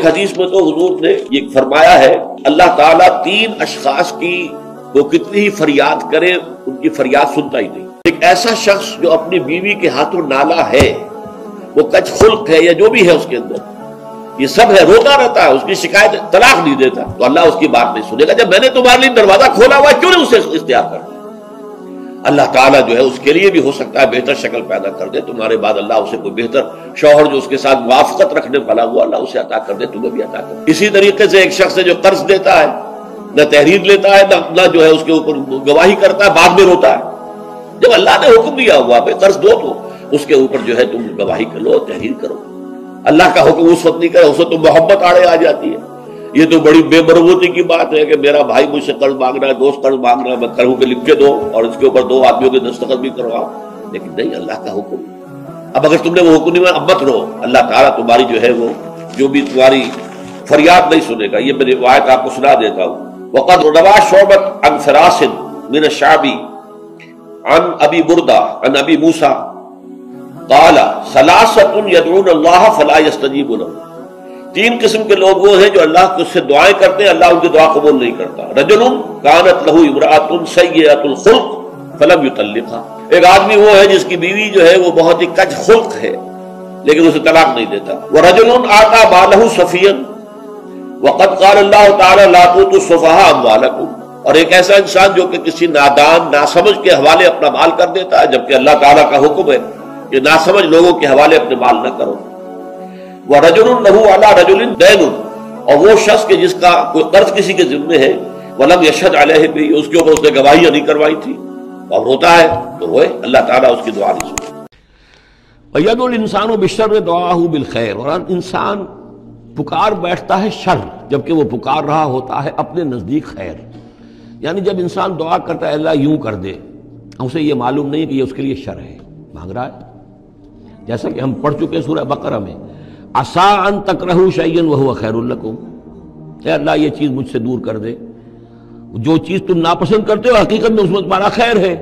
حدیث میں تو حضور نے یہ فرمایا ہے اللہ تعالیٰ 3 اشخاص کی وہ کتنی ہی فریاد کرے ان کی فریاد سنتا ہی نہیں۔ ایک ایسا شخص جو اپنی بیوی کے ہاتھوں نالا ہے، وہ کچ خلق ہے یا جو بھی ہے اس کے اندر، یہ سب ہے، روتا رہتا ہے، اس کی شکایت طلاق نہیں دیتا، تو اللہ اس کی بات نہیں سنے گا۔ جب میں نے تمہارے لیے دروازہ کھولا ہوا ہے کیوں نہیں اسے اختیار کرنا؟ اللہ تعالیٰ جو ہے اس کے لیے بھی ہو سکتا ہے بہتر شکل پیدا کر دے، تمہارے بعد اللہ اسے کوئی بہتر شوہر جو اس کے ساتھ موافقت رکھنے والا ہوا اللہ اسے عطا کر دے، تمہیں بھی عطا کر دے۔ اسی طریقے سے ایک شخص ہے جو قرض دیتا ہے، نہ تحریر لیتا ہے نہ جو ہے اس کے اوپر گواہی کرتا ہے، بعد میں روتا ہے۔ جب اللہ نے حکم دیا ہوا بھائی قرض دو تو اس کے اوپر جو ہے تم گواہی کرو، تحریر کرو۔ اللہ کا حکم اس وقت نہیں کرے، اس وقت تو محبت آڑے آ جاتی ہے۔ یہ تو بڑی بے مرغوبتی کی بات ہے کہ میرا بھائی مجھ سے قرض مانگ رہا ہے، دوست قرض مانگ رہا ہے، میں کہوں کہ لکھ کے دو اور اس کے اوپر 2 آدمیوں کے دستخط بھی کرواؤ، لیکن نہیں، اللہ کا حکم۔ اب اگر تم نے وہ حکم نہیں مانا اب مت رو، اللہ تعالیٰ تمہاری جو ہے وہ جو بھی تمہاری فریاد نہیں سنے گا۔ یہ میں روایت آپ کو سنا دیتا ہوں۔ وقد روى شعبة عن فراس من الشعبي عن ابی بردہ عن ابی موسیٰ قال ثلاثة يدعون الله فلا يستجيب لهم۔ 3 قسم کے لوگ وہ ہیں جو اللہ کو سے دعائیں کرتے ہیں، اللہ ان کی دعا قبول نہیں کرتا۔ رجل كانت له امرأة سيئة الخلق فلم يطلقها، ایک آدمی وہ ہے جس کی بیوی جو ہے وہ بہت ہی کج خلق ہے لیکن اسے طلاق نہیں دیتا۔ ورجل آتى ماله سفيا وقد قال الله تعالى لا تؤتوا السفهاء اموالكم، اور ایک ایسا انسان جو کہ کسی نادان ناسمجھ کے حوالے اپنا مال کر دیتا ہے، جبکہ اللہ تعالیٰ کا حکم ہے کہ ناسمجھ لوگوں کے حوالے اپنے مال نہ کرو۔ وَرَجُلٌ لَهُ عَلَى رَجُلٍ دَيْنٌ، اور وہ شخص کہ جس کا کوئی قرض کسی کے ذمہ ہے، وَلَمْ يَشْهَدْ عَلَيْهِ بِهِ، اس کے اوپر اس نے گواہیاں نہیں کروائی تھی، اب روتا ہے تو روئے، اللہ تعالیٰ اس کی دعا نہیں سنے۔ وَيَدْعُو الْإِنسَانُ بِالشَّرِّ دُعَاءَهُ بِالْخَيْرِ، اور انسان پکار بیٹھتا ہے شر جبکہ وہ پکار رہا ہوتا ہے اپنے نزدیک خیر۔ یعنی جب انسان دعا کرتا ہے اللہ یوں کر دے، اسے یہ معلوم نہیں کہ یہ اس کے لیے شر ہے، مانگ رہا ہے، جیسا کہ ہم پڑھ چکے سورہ بقرہ میں عسیٰ ان تکرہوا شیئا وہو خیر لکم، اے اللہ یہ چیز مجھ سے دور کر دے، جو چیز تم ناپسند کرتے ہو حقیقت میں اس میں تمہارا خیر ہے۔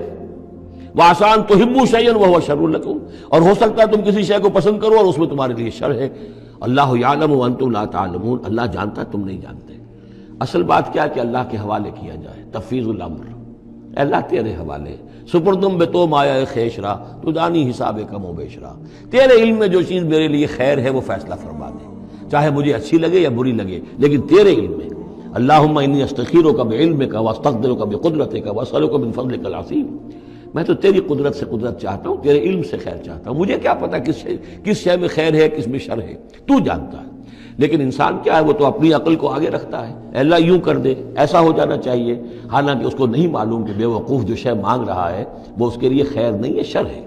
وعسیٰ ان تحبوا شیئا وہو شر لکم، اور ہو سکتا ہے تم کسی شے کو پسند کرو اور اس میں تمہارے لیے شر ہے۔ اللہ یعلم وانتم لا تعلمون، اللہ جانتا ہے تم نہیں جانتے۔ اصل بات کیا کہ اللہ کے حوالے کیا جائے، تفویض الامر، اے اللہ تیرے حوالے، سپردم بے تو مایا خیشرا تو دانی حساب کم و بیشرا، تیرے علم میں جو چیز میرے لیے خیر ہے وہ فیصلہ فرما دے، چاہے مجھے اچھی لگے یا بری لگے، لیکن تیرے علم میں۔ اللہم انی استخیرک بعلمک واستقدرک بقدرتک واسألک من فضلک العظیم، میں تو تیری قدرت سے قدرت چاہتا ہوں، تیرے علم سے خیر چاہتا ہوں، مجھے کیا پتا کس شے میں خیر ہے کس میں شر ہے، تو جانتا ہے۔ لیکن انسان کیا ہے، وہ تو اپنی عقل کو آگے رکھتا ہے، اے اللہ یوں کر دے، ایسا ہو جانا چاہیے، حالانکہ اس کو نہیں معلوم کہ بے وقوف جو شے مانگ رہا ہے وہ اس کے لیے خیر نہیں ہے، شر ہے۔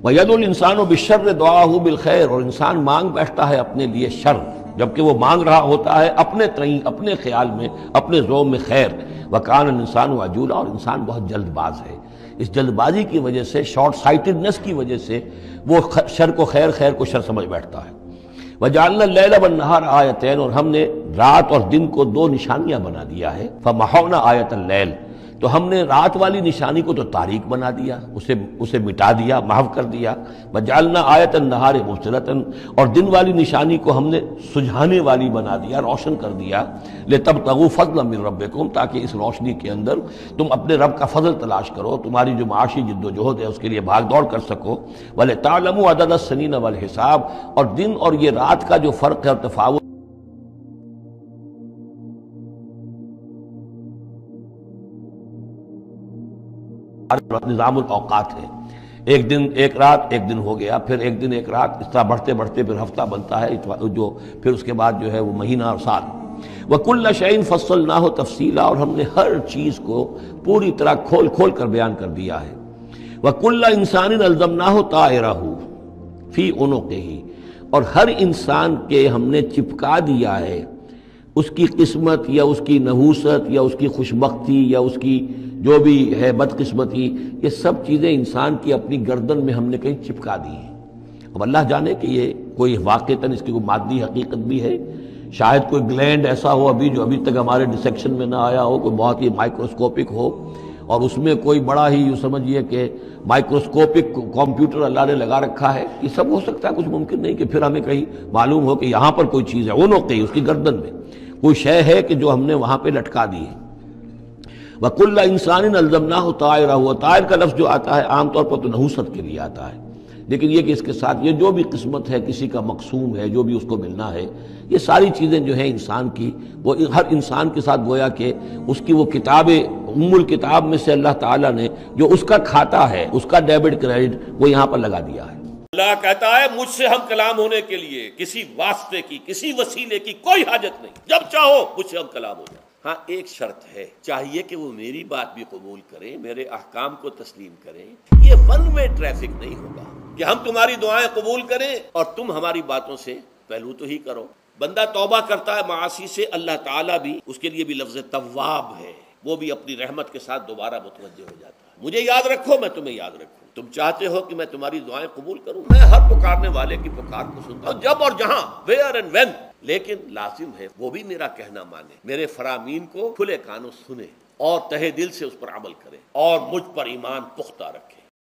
وَيَدْعُو الْإِنسَانُ بِالشَّرِّ دُعَاءَهُ بِالْخَيْرِ، اور انسان مانگ بیٹھتا ہے اپنے لیے شر جبکہ وہ مانگ رہا ہوتا ہے اپنے تئیں، اپنے خیال میں، اپنے ذوق میں خیر۔ وَكَانَ الْإِنسَانُ عَجُولًا، اور انسان بہت جلد باز ہے، اس جلد بازی کی وجہ سے، شارٹ سائٹڈنس کی وجہ سے وہ شر کو خیر، خیر کو شر سمجھ بیٹھتا ہے۔ وَجَعَلْنَا اللَّيْلَ وَالنَّهَارَ آیَتَيْنِ، اور ہم نے رات اور دن کو 2 نشانیاں بنا دیا ہے۔ فَمَحَوْنَا آیَةَ اللَّيْلِ، تو ہم نے رات والی نشانی کو تو تاریک بنا دیا، اسے مٹا دیا، محو کر دیا۔ وَجَعَلْنَا آیَةَ النَّهَارِ مُبْصِرَةً، اور دن والی نشانی کو ہم نے سجھانے والی بنا دیا، روشن کر دیا۔ لِتَبْتَغُوا فَضْلًا مِّن رَبِّكُمْ، تاکہ اس روشنی کے اندر تم اپنے رب کا فضل تلاش کرو، تمہاری جو معاشی جد و جہد ہے اس کے لیے بھاگ دوڑ کر سکو۔ وَلِتَعْلَمُوا عَدَدَ السِّنِينَ وَالْحِسَابَ، اور دن اور یہ رات کا جو فرق ہے اور تفاوت نظام الاوقات ہے، ایک دن ایک رات ایک دن ہو گیا، پھر ایک دن ایک رات، اس طرح بڑھتے بڑھتے پھر ہفتہ بنتا ہے، جو پھر اس کے بعد جو ہے وہ مہینہ اور سال۔ وَكُلَّ شَيْءٍ فَصَّلْنَاهُ تَفْصِيلًا، اور ہم نے ہر چیز کو پوری طرح کھول کھول کر بیان کر دیا ہے۔ وَكُلَّ إِنسَانٍ أَلْزَمْنَاهُ طَائِرَهُ فِي عُنُقِهِ، اور ہر انسان کے ہم نے چپکا دیا ہے اس کی قسمت یا اس کی نحوست یا اس کی خوشبختی یا اس کی جو بھی ہے بدقسمتی، یہ سب چیزیں انسان کی اپنی گردن میں ہم نے کہیں چپکا دی ہیں۔ اب اللہ جانے کہ یہ کوئی واقعتاً اس کی کوئی مادی حقیقت بھی ہے، شاید کوئی گلینڈ ایسا ہو ابھی جو ابھی تک ہمارے ڈسیکشن میں نہ آیا ہو، کوئی بہت ہی مائکروسکوپک ہو، اور اس میں کوئی بڑا ہی یوں سمجھیے کہ مائکروسکوپک کمپیوٹر اللہ نے لگا رکھا ہے، یہ سب ہو سکتا ہے، کچھ ممکن نہیں کہ پھر ہمیں کہیں معلوم ہو کہ یہاں پر کوئی چیز ہے، اونقی اس کی گردن میں کوئی شے ہے کہ جو ہم نے وہاں پہ لٹکا دی ہے۔ وَكُلَّ إِنسَانٍ أَلْزَمْنَاهُ طَائِرَهُ، طائر کا لفظ جو آتا ہے عام طور پر تو نحوست کے لیے آتا ہے، لیکن یہ کہ اس کے ساتھ یہ جو بھی قسمت ہے، کسی کا مقسوم ہے، جو بھی اس کو ملنا ہے، یہ ساری چیزیں جو ہیں انسان کی، وہ ہر انسان کے ساتھ گویا کہ اس کی وہ کتاب الکتاب میں سے اللہ تعالیٰ نے جو اس کا کھاتا ہے، اس کا ڈیبٹ کریڈٹ وہ یہاں پر لگا دیا ہے۔ اللہ کہتا ہے مجھ سے ہم کلام ہونے کے لیے کسی واسطے کی، کسی وسیلے کی کوئی حاجت نہیں، جب چاہو مجھ سے ہم کلام ہو جائے۔ ہاں ایک شرط ہے، چاہیے کہ وہ میری بات بھی قبول کریں، میرے احکام کو تسلیم کریں۔ یہ ون وے ٹریفک نہیں ہوگا کہ ہم تمہاری دعائیں قبول کریں اور تم ہماری باتوں سے پہلو تو ہی کرو۔ بندہ توبہ کرتا ہے معاصی سے، اللہ تعالیٰ بھی اس کے لیے بھی لفظ تواب ہے، وہ بھی اپنی رحمت کے ساتھ دوبارہ متوجہ ہو جاتا ہے۔ مجھے یاد رکھو، میں تمہیں یاد رکھوں۔ تم چاہتے ہو کہ میں تمہاری دعائیں قبول کروں، میں ہر پکارنے والے کی پکار کو سنتا ہوں، جب اور جہاں، ویئر اینڈ وین، لیکن لازم ہے وہ بھی میرا کہنا مانے، میرے فرامین کو کھلے کانوں سنے اور تہہ دل سے اس پر عمل کرے اور مجھ پر ایمان پختہ رکھے۔